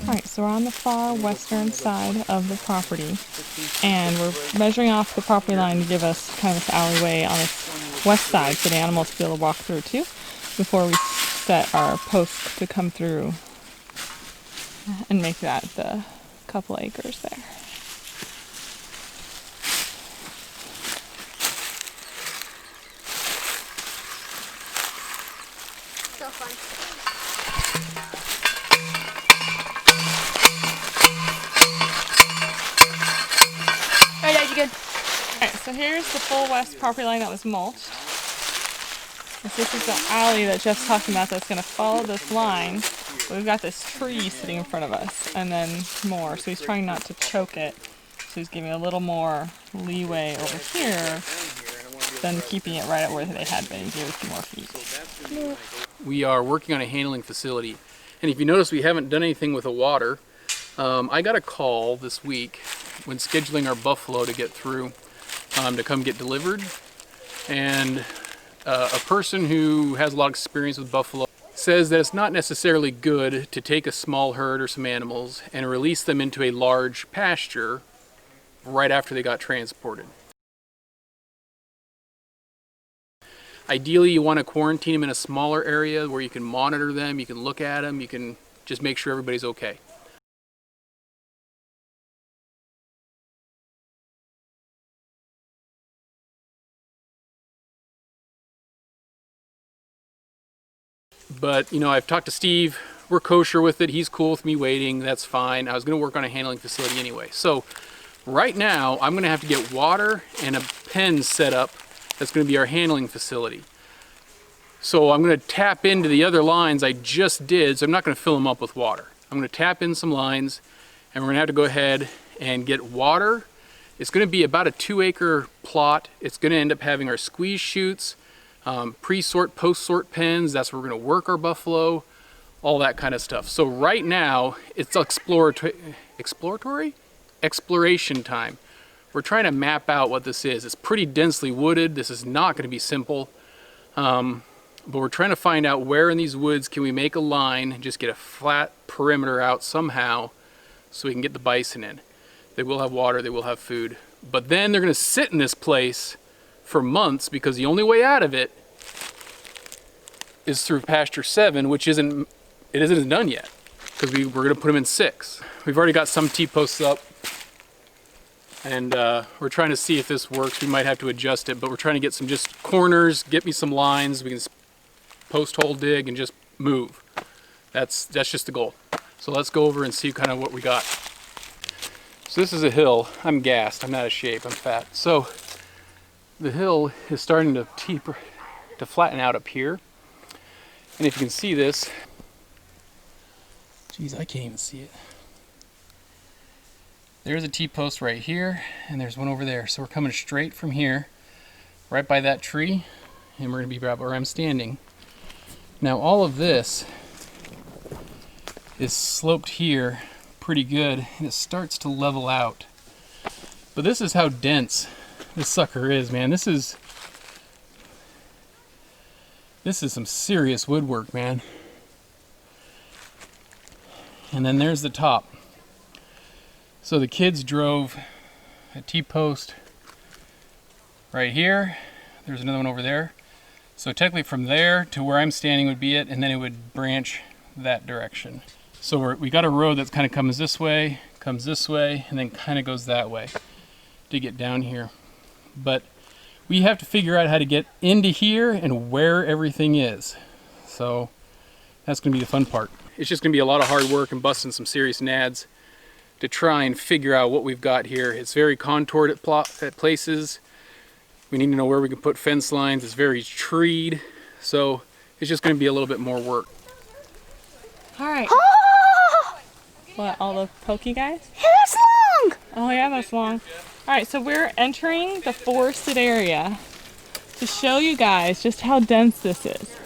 Alright, so we're on the far western side of the property, and we're measuring off the property line to give us kind of this alleyway on this west side for the animals to be able to walk through too, before we set our posts to come through and make that the couple acres there. So fun. Alright, Dad, you good? Alright, so here's the full west property line that was mulched. This is the alley that Jeff's talking about that's going to follow this line. We've got this tree sitting in front of us, and then more. So he's trying not to choke it. So he's giving a little more leeway over here than keeping it right at where they had been. He gave a few more feet. We are working on a handling facility. And if you notice, we haven't done anything with the water. I got a call this week when scheduling our buffalo to get through to come get delivered. And a person who has a lot of experience with buffalo says that it's not necessarily good to take a small herd or some animals and release them into a large pasture right after they got transported. Ideally, you want to quarantine them in a smaller area where you can monitor them, you can look at them, you can just make sure everybody's okay. But, you know, I've talked to Steve, we're kosher with it, he's cool with me waiting, that's fine. I was going to work on a handling facility anyway. So, right now, I'm going to have to get water and a pen set up that's going to be our handling facility. So I'm going to tap into the other lines I just did, so I'm not going to fill them up with water. I'm going to tap in some lines, and we're going to have to go ahead and get water. It's going to be about a 2-acre plot. It's going to end up having our squeeze chutes, pre-sort, post-sort pens. That's where we're going to work our buffalo, all that kind of stuff. So right now, it's exploration time. We're trying to map out what this is. It's pretty densely wooded. This is not going to be simple. But we're trying to find out where in these woods can we make a line and just get a flat perimeter out somehow so we can get the bison in. They will have water, they will have food. But then they're going to sit in this place for months because the only way out of it is through pasture 7, which isn't done yet because we're going to put them in 6. We've already got some T-posts up. And we're trying to see if this works. We might have to adjust it, but we're trying to get some just corners, get me some lines. We can post hole dig and just move. That's just the goal. So let's go over and see kind of what we got. So this is a hill. I'm gassed. I'm out of shape. I'm fat. So the hill is starting to flatten out up here. And if you can see this, geez, I can't even see it. There's a T-post right here, and there's one over there. So we're coming straight from here, right by that tree, and we're gonna be right where I'm standing. Now all of this is sloped here pretty good, and it starts to level out. But this is how dense this sucker is, man. This is some serious woodwork, man. And then there's the top. So the kids drove a T-post right here. There's another one over there. So technically from there to where I'm standing would be it, and then it would branch that direction. So we got a road that kind of comes this way, and then kind of goes that way to get down here. But we have to figure out how to get into here and where everything is. So that's going to be the fun part. It's just going to be a lot of hard work and busting some serious nads to try and figure out what we've got here. It's very contoured at places. We need to know where we can put fence lines. It's very treed. So it's just going to be a little bit more work. All right. What, all the pokey guys? Hey, that's long! Oh yeah, that's long. All right, so we're entering the forested area to show you guys just how dense this is.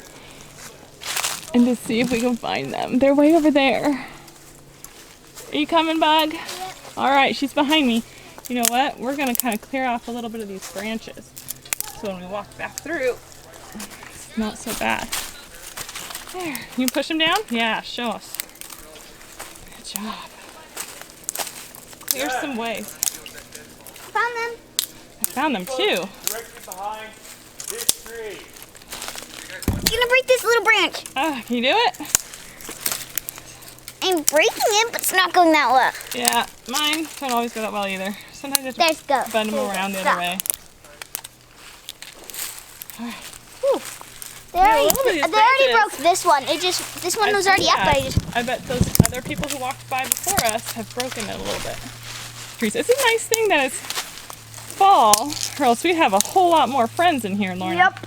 And to see if we can find them. They're way over there. Are you coming, Bug? Yeah. All right, she's behind me. You know what? We're gonna kind of clear off a little bit of these branches. So when we walk back through, it's not so bad. There, you push them down? Yeah, show us. job. Clear some ways. Found them. I found them too. Directly behind this tree. It's gonna break this little branch. Can you do it? I'm breaking it, but it's not going that well. Yeah, mine don't always go that well either. Sometimes I have There's to go. bend them There's around the go. other way. Alright. Whew. They Yeah, already, look at these they already branches. broke this one. This one was already up, but I just. I bet those other people who walked by before us have broken it a little bit. Trees. It's a nice thing that it's fall, or else we have a whole lot more friends in here, Lorna. Yep.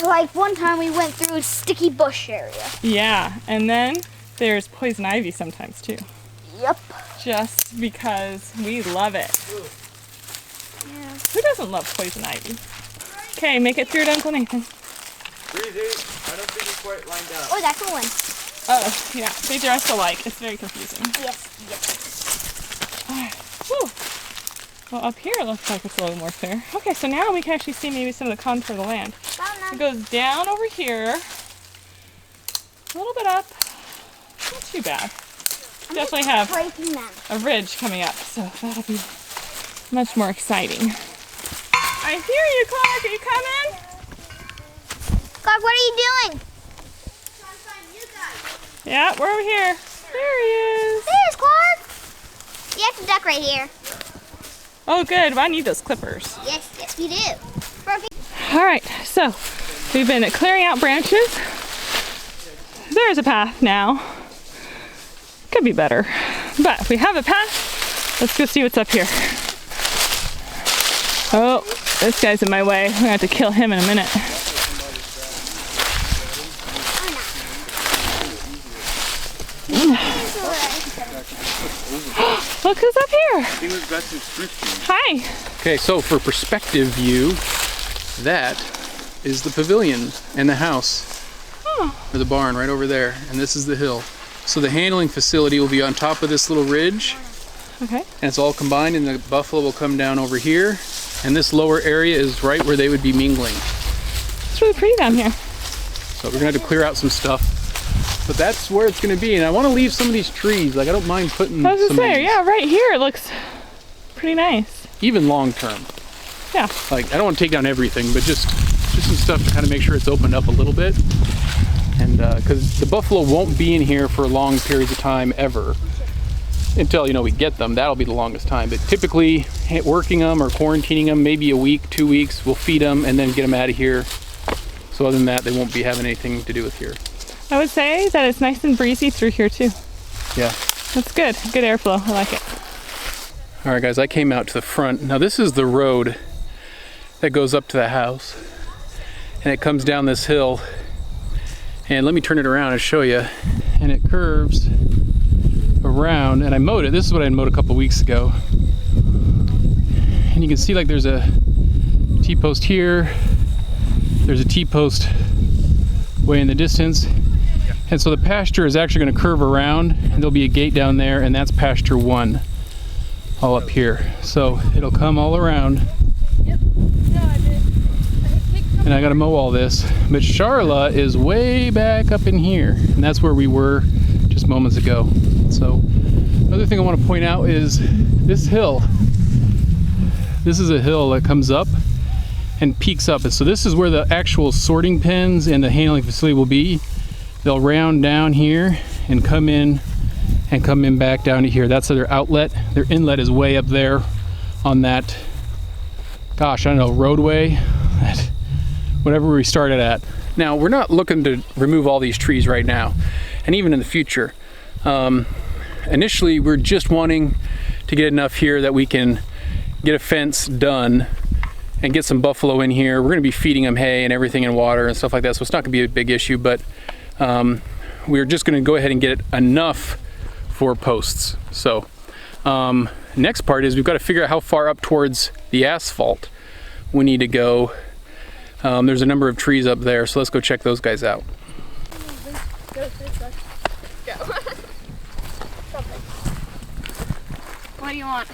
Like one time we went through a sticky bush area. Yeah, and then there's poison ivy sometimes too. Yep. Just because we love it. Yeah. Who doesn't love poison ivy? Okay, make it through to Uncle Nathan. Breezy, I don't think it's quite lined up. Oh, that's the one. Oh, yeah, they dress alike. It's very confusing. Yes. Alright, whew. Well, up here it looks like it's a little more clear. Okay, so now we can actually see maybe some of the contour of the land. Found It them. goes down over here, a little bit up, not too bad. Definitely have Breaking them. a ridge coming up, so that'll be much more exciting. I hear you, Clark. Are you coming? God, what are you doing? Yeah, we're over here. There he is. There's Clark. You have to duck right here. Oh, good. Well, I need those clippers. Yes, you do. Perfect. All right, so we've been clearing out branches. There's a path now. Could be better, but we have a path. Let's go see what's up here. Oh, this guy's in my way. We're gonna have to kill him in a minute. Look who's up here. Hi. Okay, so for perspective view, that is the pavilion and the house, or the barn right over there, and this is the hill. So the handling facility will be on top of this little ridge, Okay. and it's all combined, and the buffalo will come down over here, and this lower area is right where they would be mingling. It's really pretty down here. So we're gonna have to clear out some stuff, but that's where it's gonna be. And I want to leave some of these trees. Like I don't mind putting I was some gonna of say, these, yeah, right here it looks pretty nice. even long term. Yeah. Like I don't want to take down everything, but just some stuff to kind of make sure it's opened up a little bit. And because the buffalo won't be in here for long periods of time ever, until we get them. That'll be the longest time. But typically, working them or quarantining them, maybe a week, 2 weeks, we'll feed them and then get them out of here. So other than that, they won't be having anything to do with here. I would say that it's nice and breezy through here too. Yeah. That's good. Good airflow. I like it. All right, guys, I came out to the front. Now this is the road that goes up to the house, and it comes down this hill. And let me turn it around and show you. And it curves around, and I mowed it. This is what I mowed a couple weeks ago. And you can see like there's a T-post here. There's a T-post way in the distance. And so the pasture is actually going to curve around, and there'll be a gate down there, and that's pasture 1 all up here. So it'll come all around. And I got to mow all this. But Charla is way back up in here, and that's where we were just moments ago. So another thing I want to point out is this hill. This is a hill that comes up and peaks up. And so this is where the actual sorting pens and the handling facility will be. They'll round down here and come in back down to here. That's their outlet. Their inlet is way up there on that, gosh, I don't know, roadway, whatever we started at. Now, we're not looking to remove all these trees right now, and even in the future. Initially, we're just wanting to get enough here that we can get a fence done and get some buffalo in here. We're gonna be feeding them hay and everything and water and stuff like that, so it's not gonna be a big issue, but we're just gonna go ahead and get enough for posts. So next part is we've got to figure out how far up towards the asphalt we need to go. There's a number of trees up there, so let's go check those guys out. What do you want?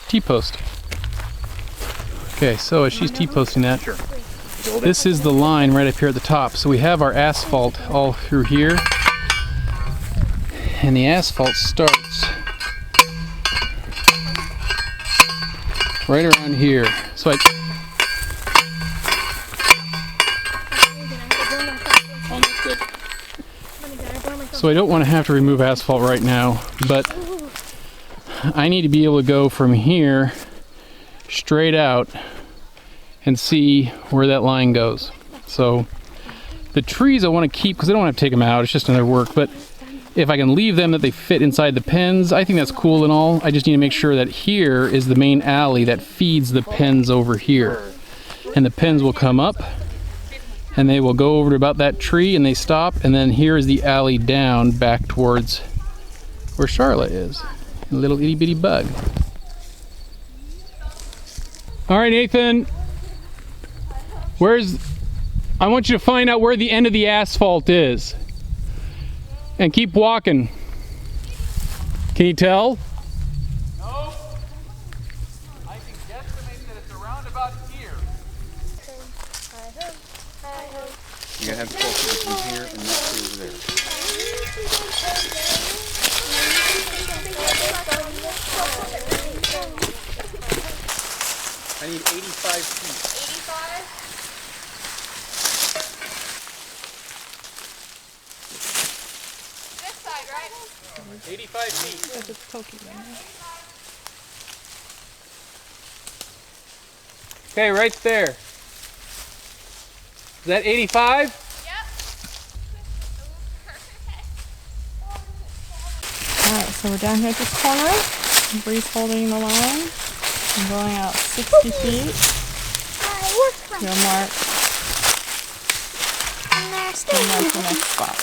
T-post. Okay, so as she's T-posting that, this is the line right up here at the top. So we have our asphalt all through here. and the asphalt starts right around here. So I don't want to have to remove asphalt right now, but I need to be able to go from here straight out and see where that line goes. So the trees I want to keep because I don't want to take them out, it's just another work, but if I can leave them that they fit inside the pens, I think that's cool and all. I just need to make sure that here is the main alley that feeds the pens over here. And the pens will come up and they will go over to about that tree and they stop, and then here is the alley down back towards where Charlotte is. A little itty bitty bug. All right, Nathan, I want you to find out where the end of the asphalt is. And keep walking. Can you tell? No. I can guesstimate that it's around about here. You're gonna have to pull from here and not through there. I need 85 feet. 85 feet. Because it's pokey right now. Okay, right there. Is that 85? Alright, so we're down here at this corner. Bree's holding the line. I'm going out 60 feet. You'll mark. And mark the next spot.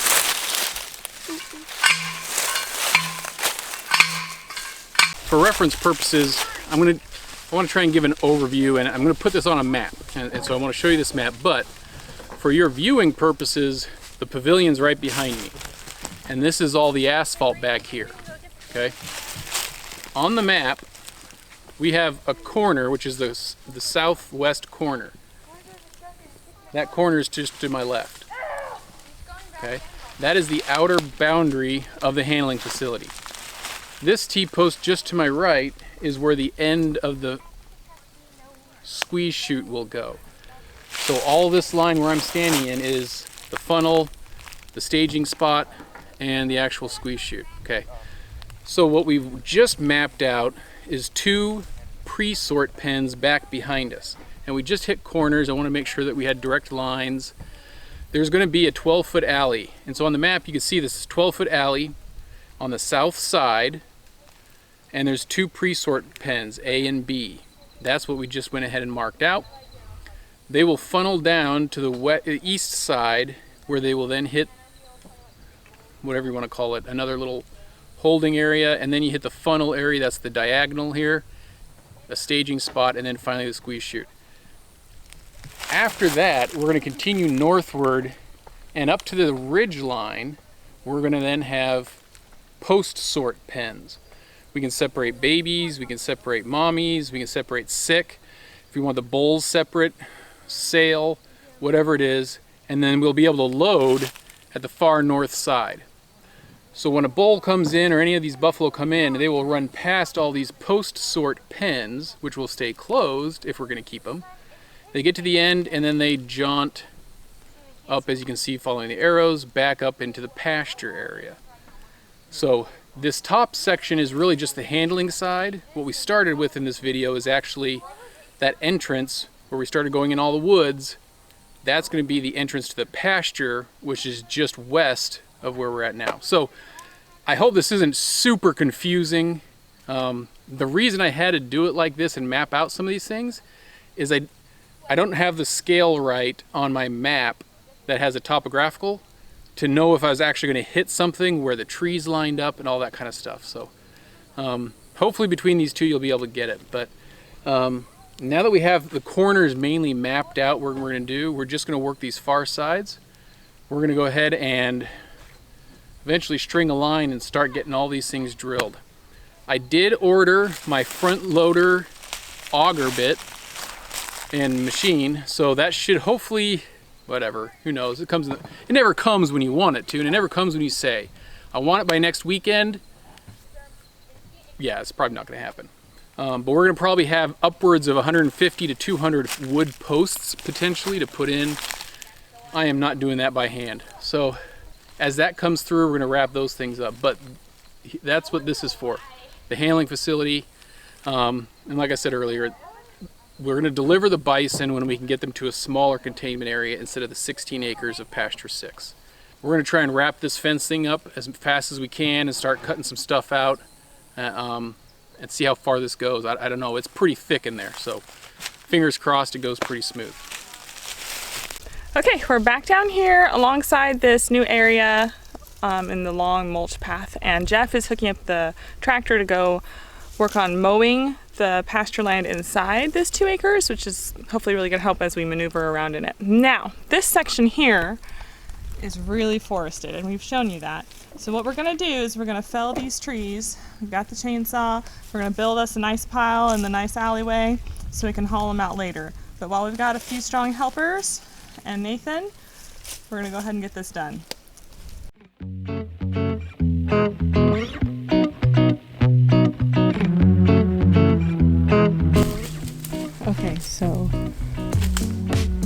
For reference purposes, I want to try and give an overview, and I'm going to put this on a map. And so I want to show you this map, but for your viewing purposes, the pavilion's right behind me. And this is all the asphalt back here, okay? On the map, we have a corner, which is the southwest corner. That corner is just to my left, okay? That is the outer boundary of the handling facility. This T-post just to my right is where the end of the squeeze chute will go. So all this line where I'm standing in is the funnel, the staging spot, and the actual squeeze chute. Okay. So what we've just mapped out is 2 pre-sort pens back behind us. And we just hit corners. I want to make sure that we had direct lines. There's going to be a 12-foot alley. And so on the map you can see this is 12-foot alley on the south side. And there's 2 pre-sort pens, A and B. That's what we just went ahead and marked out. They will funnel down to the east side, where they will then hit whatever you want to call it, another little holding area, and then you hit the funnel area, that's the diagonal here, a staging spot, and then finally the squeeze chute. After that, we're going to continue northward and up to the ridge line. We're going to then have post-sort pens. We can separate babies, we can separate mommies, we can separate sick. If you want the bulls separate, sale, whatever it is, and then we'll be able to load at the far north side. So when a bull comes in or any of these buffalo come in, they will run past all these post-sort pens, which will stay closed if we're going to keep them. They get to the end and then they jaunt up, as you can see following the arrows, back up into the pasture area. So this top section is really just the handling side. What we started with in this video is actually that entrance where we started going in all the woods. That's going to be the entrance to the pasture, which is just west of where we're at now. So I hope this isn't super confusing. The reason I had to do it like this and map out some of these things is I don't have the scale right on my map that has a topographical to know if I was actually going to hit something where the trees lined up and all that kind of stuff. So hopefully between these two you'll be able to get it. But now that we have the corners mainly mapped out what we're going to do, we're just going to work these far sides. We're going to go ahead and eventually string a line and start getting all these things drilled. I did order my front loader auger bit and machine, so that should hopefully, whatever, who knows, it never comes when you want it to, and it never comes when you say. I want it by next weekend. Yeah, it's probably not going to happen. But we're going to probably have upwards of 150 to 200 wood posts potentially to put in. I am not doing that by hand. So as that comes through, we're going to wrap those things up. But that's what this is for, the handling facility. And like I said earlier, we're going to deliver the bison when we can get them to a smaller containment area instead of the 16 acres of pasture 6. We're going to try and wrap this fence thing up as fast as we can and start cutting some stuff out and see how far this goes. I don't know, it's pretty thick in there, so fingers crossed it goes pretty smooth. Okay, we're back down here alongside this new area in the long mulch path, and Jeff is hooking up the tractor to go work on mowing the pasture land inside this 2 acres, which is hopefully really gonna help as we maneuver around in it. Now, this section here is really forested, and we've shown you that. So what we're gonna do is we're gonna fell these trees. We've got the chainsaw. We're gonna build us a nice pile in the nice alleyway so we can haul them out later. But while we've got a few strong helpers and Nathan, we're gonna go ahead and get this done. Okay, so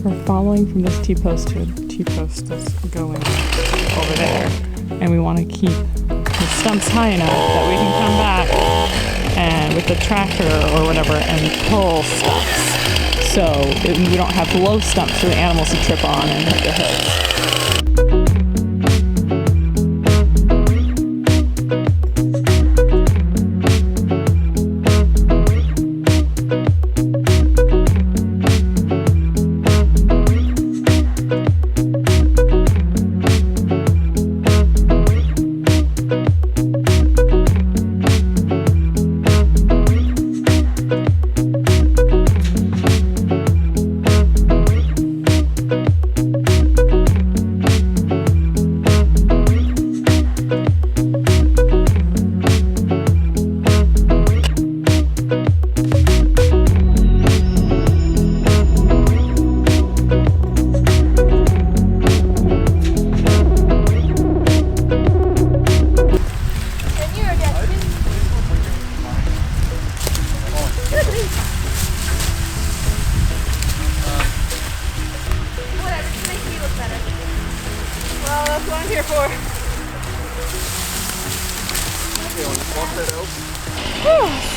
we're following from this T-post to a T-post that's going over there, and we want to keep the stumps high enough that we can come back and with the tractor or whatever and pull stumps, so we don't have low stumps for the animals to trip on and hurt their heads.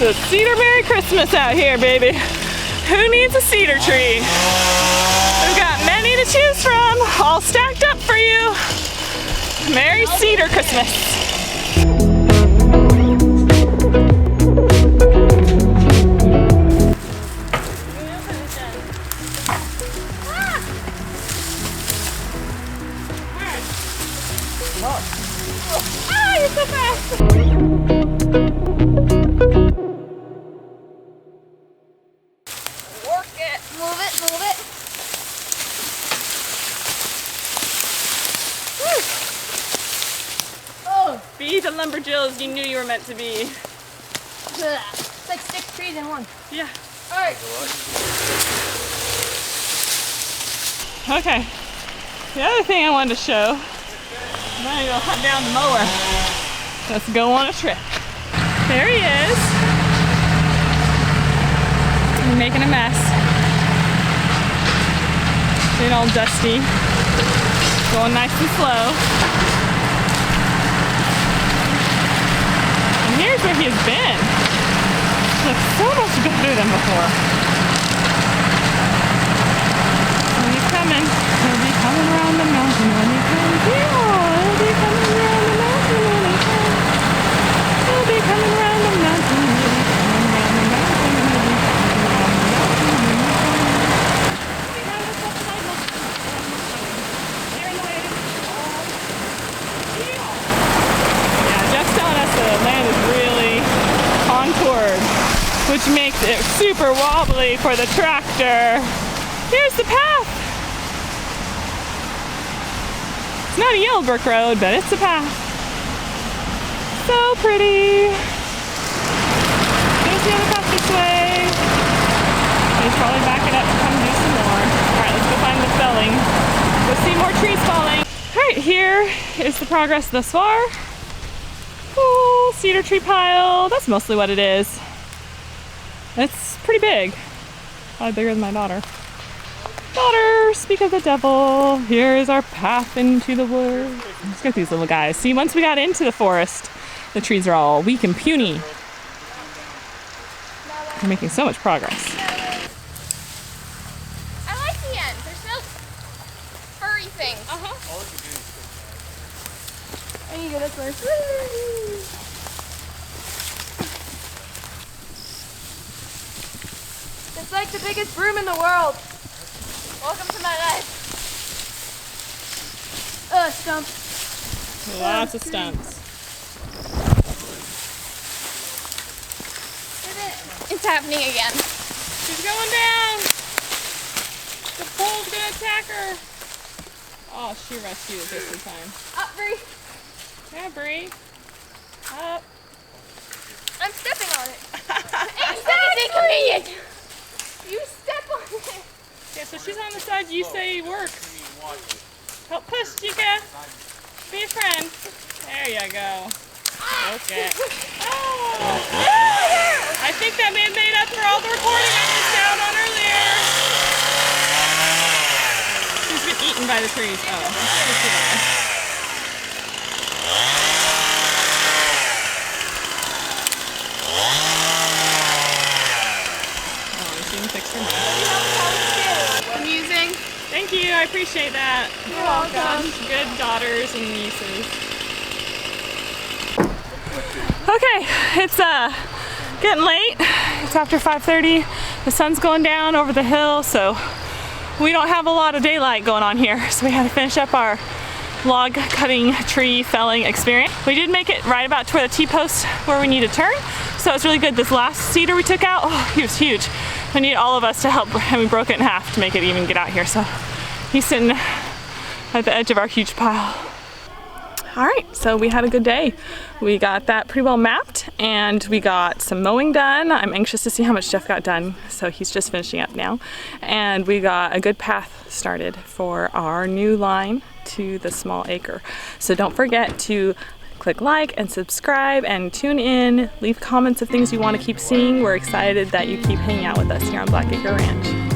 It's a cedar Merry Christmas out here, baby. Who needs a cedar tree? We've got many to choose from, all stacked up for you. Merry Cedar Christmas. Ah, you're so fast. Be the lumberjills you knew you were meant to be. It's like 6 trees in one. Yeah. Alright. Okay. The other thing I wanted to show, I'm gonna go hunt down the mower. Let's go on a trip. There he is. He's making a mess. Getting all dusty. Going nice and slow. Here's where he's been. Looks so much better than before. When he's coming, he'll be coming around the mountain when he comes. Yeah, he'll be coming around the mountain when he comes. He'll be coming around the mountain. He'll be coming around the mountain. He'll be coming around the mountain. Yeah, Jeff's telling us the land is really contoured, which makes it super wobbly for the tractor. Here's the path. It's not a yellow brick road, but it's a path. So pretty. There's the other path this way. He's probably backing up to come do some more. Alright, let's go find the felling. Go see more trees falling. Alright, here is the progress thus far. cedar tree pile. That's mostly what it is. It's pretty big. Probably bigger than my daughter. Daughter, speak of the devil. Here is our path into the woods. Let's get these little guys. See, once we got into the forest, the trees are all weak and puny. We're making so much progress. I like the ends. There's no furry things. I need to go this way. It's like the biggest broom in the world. Welcome to my life. Stump. Lots of stumps. It's happening again. She's going down. The pole's gonna attack her. Oh, she rescued it just in time. Up, Bree. Yeah, Bree. Up. I'm stepping on it. It's inconvenient. You step on it. Yeah, so she's on the side you say work. Help push, Chica. Be a friend. There you go. Okay. I think that may have made up for all the recording I missed out on earlier. She's been eaten by the trees. Oh, she didn't fix her mouth. Amusing. Thank you, I appreciate that. You're welcome. Good daughters and nieces. Okay, it's getting late. It's after 5:30. The sun's going down over the hill, so we don't have a lot of daylight going on here. So we had to finish up our log cutting, tree felling experience. We did make it right about to where the T-post where we need to turn. So it's really good. This last cedar we took out, oh, he was huge. We need all of us to help, and we broke it in half to make it even get out here. So he's sitting at the edge of our huge pile. All right, so we had a good day. We got that pretty well mapped, and we got some mowing done. I'm anxious to see how much Jeff got done, so he's just finishing up now. And we got a good path started for our new line to the small acre. So don't forget to click like and subscribe and tune in. Leave comments of things you want to keep seeing. We're excited that you keep hanging out with us here on Blackacre Ranch.